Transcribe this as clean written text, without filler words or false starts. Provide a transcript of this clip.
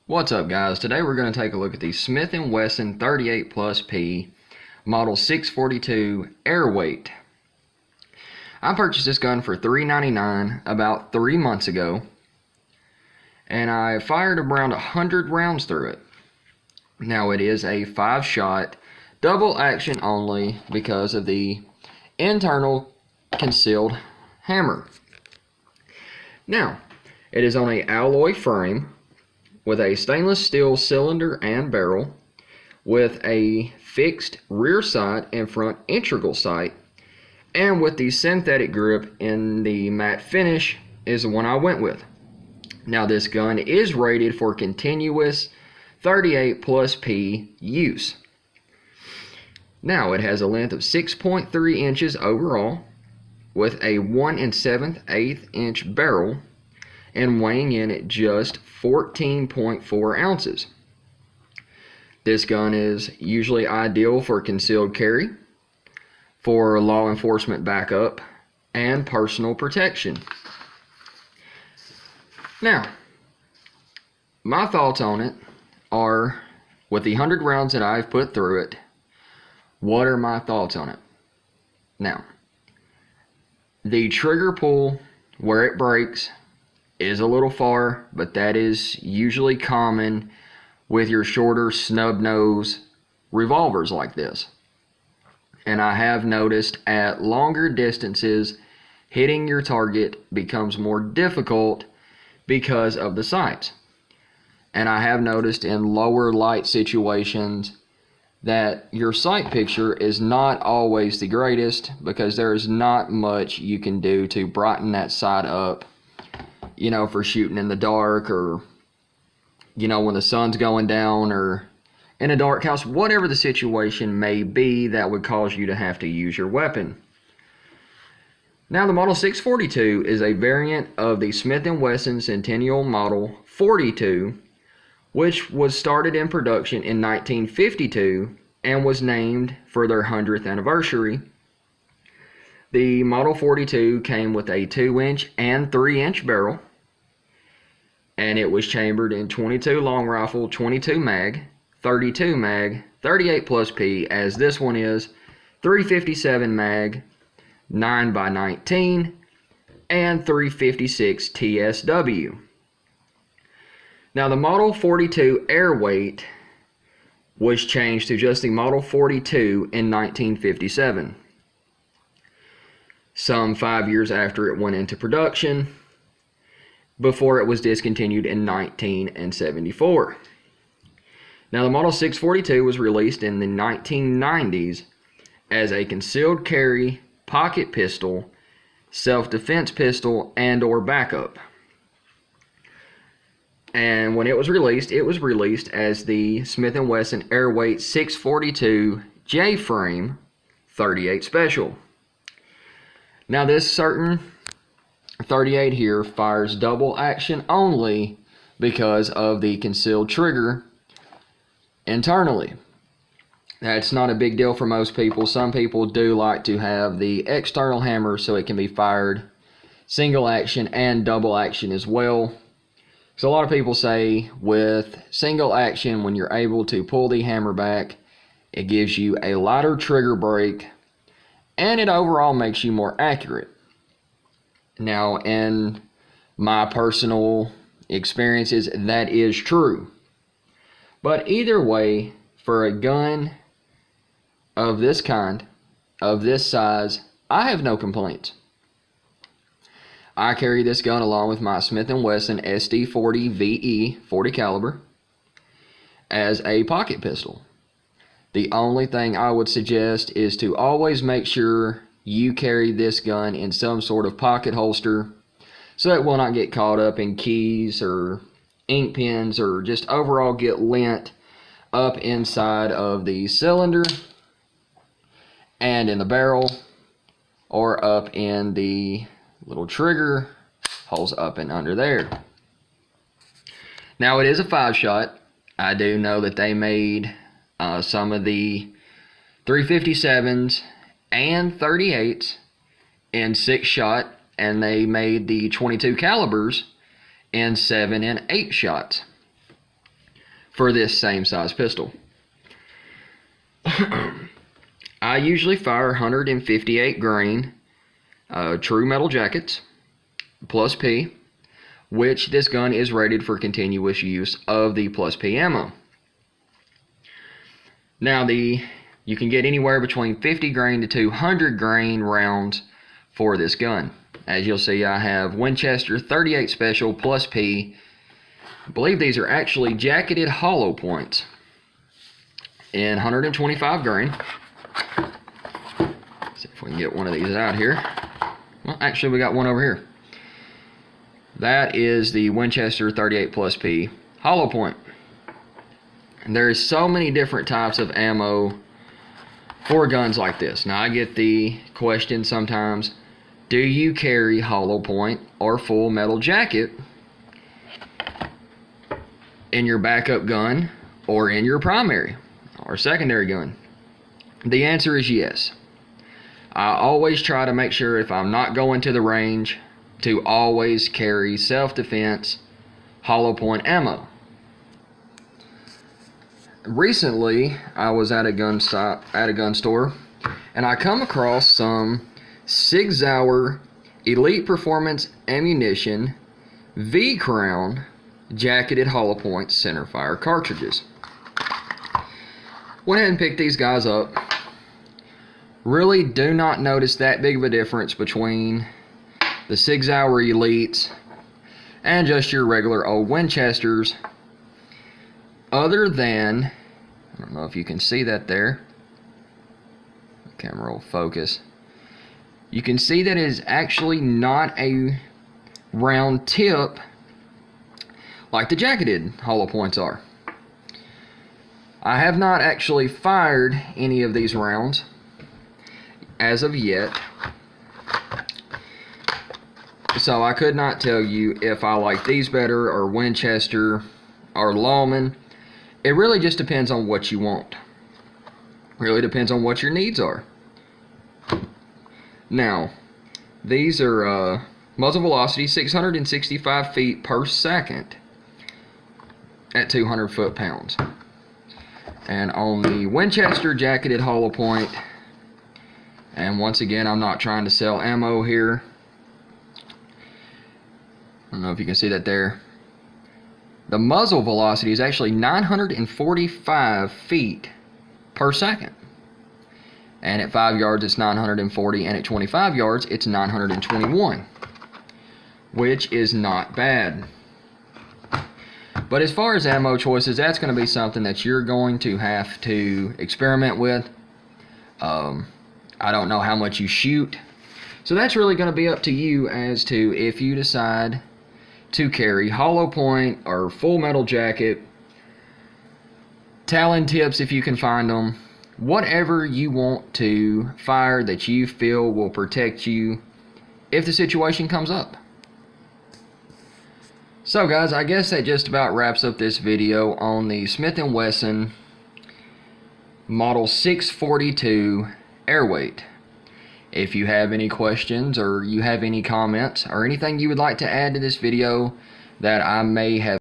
What's up, guys? Today we're going to take a look at the Smith&Wesson 38 Plus P Model 642 Airweight. I purchased this gun for $3.99 about 3 months ago, and I fired around 100 rounds through it. Now it is a 5-shot, double action only because of the internal concealed hammer. Now, it is on an alloy frame with a stainless steel cylinder and barrel, with a fixed rear sight and front integral sight, and with the synthetic grip in the matte finish is the one I went with. Now this gun is rated for continuous 38 plus P use. Now it has a length of 6.3 inches overall, with a 1 7/8 inch barrel, and weighing in at just 14.4 ounces. This gun is usually ideal for concealed carry, for law enforcement backup, and personal protection. Now, my thoughts on it are, with the 100 rounds that I've put through it, what are my thoughts on it? Now, the trigger pull where it breaks is a little far, but that is usually common with your shorter snub nose revolvers like this. And I have noticed at longer distances, hitting your target becomes more difficult because of the sights. And I have noticed in lower light situations that your sight picture is not always the greatest, because there is not much you can do to brighten that sight up, you know, for shooting in the dark, or, you know, when the sun's going down, or in a dark house, whatever the situation may be that would cause you to have to use your weapon. Now, the Model 642 is a variant of the Smith&Wesson Centennial Model 42, which was started in production in 1952 and was named for their 100th anniversary. The Model 42 came with a 2-inch and 3-inch barrel, and it was chambered in 22 long rifle, 22 mag, 32 mag, 38 plus P, as this one is, 357 mag, 9x19, and 356 TSW. Now, the Model 42 Airweight was changed to just the Model 42 in 1957. Some 5 years after it went into production, before it was discontinued in 1974. Now, the Model 642 was released in the 1990s as a concealed carry, pocket pistol, self-defense pistol, and or backup. And when it was released as the Smith&Wesson Airweight 642 J-Frame 38 Special. Now, this certain 38 here fires double action only because of the concealed trigger internally. That's not a big deal for most people. Some people do like to have the external hammer so it can be fired single action and double action as well. So a lot of people say with single action, when you're able to pull the hammer back, it gives you a lighter trigger break, and it overall makes you more accurate. Now, in my personal experiences, that is true. But either way, for a gun of this kind, of this size, I have no complaints. I carry this gun along with my Smith&Wesson SD40 VE 40 caliber as a pocket pistol. The only thing I would suggest is to always make sure you carry this gun in some sort of pocket holster so it will not get caught up in keys or ink pens, or just overall get lint up inside of the cylinder and in the barrel, or up in the little trigger holes up and under there. Now, it is a 5-shot. I do know that they made some of the 357s and 38s in 6-shot, and they made the 22 calibers in 7 and 8 shots. for this same size pistol. I usually fire 158 grain true metal jackets plus P, which this gun is rated for continuous use of the plus P ammo. Now you can get anywhere between 50 grain to 200 grain rounds for this gun. As you'll see, I have Winchester 38 Special plus P. I believe these are actually jacketed hollow points in 125 grain. See if we can get one of these out here. Well, actually, we got one over here. That is the Winchester 38 plus P hollow point. And there's so many different types of ammo for guns like this. Now, I get the question sometimes, do you carry hollow point or full metal jacket in your backup gun or in your primary or secondary gun? The answer is yes. I always try to make sure, if I'm not going to the range, to always carry self-defense hollow point ammo. Recently, I was at a gun store, and I come across some Sig Sauer Elite Performance Ammunition V-Crown jacketed hollow point centerfire cartridges. Went ahead and picked these guys up. Really do not notice that big of a difference between the Sig Sauer Elites and just your regular old Winchesters, other than, I don't know if you can see that there, the camera will focus, you can see that it is actually not a round tip like the jacketed hollow points are. I have not actually fired any of these rounds as of yet, so I could not tell you if I like these better or Winchester or Lawman. It really just depends on what you want. Really depends on what your needs are. Now, these are muzzle velocity 665 feet per second at 200 foot-pounds. And on the Winchester jacketed hollow point, and once again, I'm not trying to sell ammo here. I don't know if you can see that there. The muzzle velocity is actually 945 feet per second. And at 5 yards, it's 940, and at 25 yards, it's 921, which is not bad. But as far as ammo choices, that's going to be something that you're going to have to experiment with. I don't know how much you shoot, so that's really going to be up to you as to if you decide to carry hollow point or full metal jacket, Talon tips if you can find them, whatever you want to fire that you feel will protect you if the situation comes up. So guys, I guess that just about wraps up this video on the Smith&Wesson Model 642 Airweight. If you have any questions or you have any comments or anything you would like to add to this video that I may have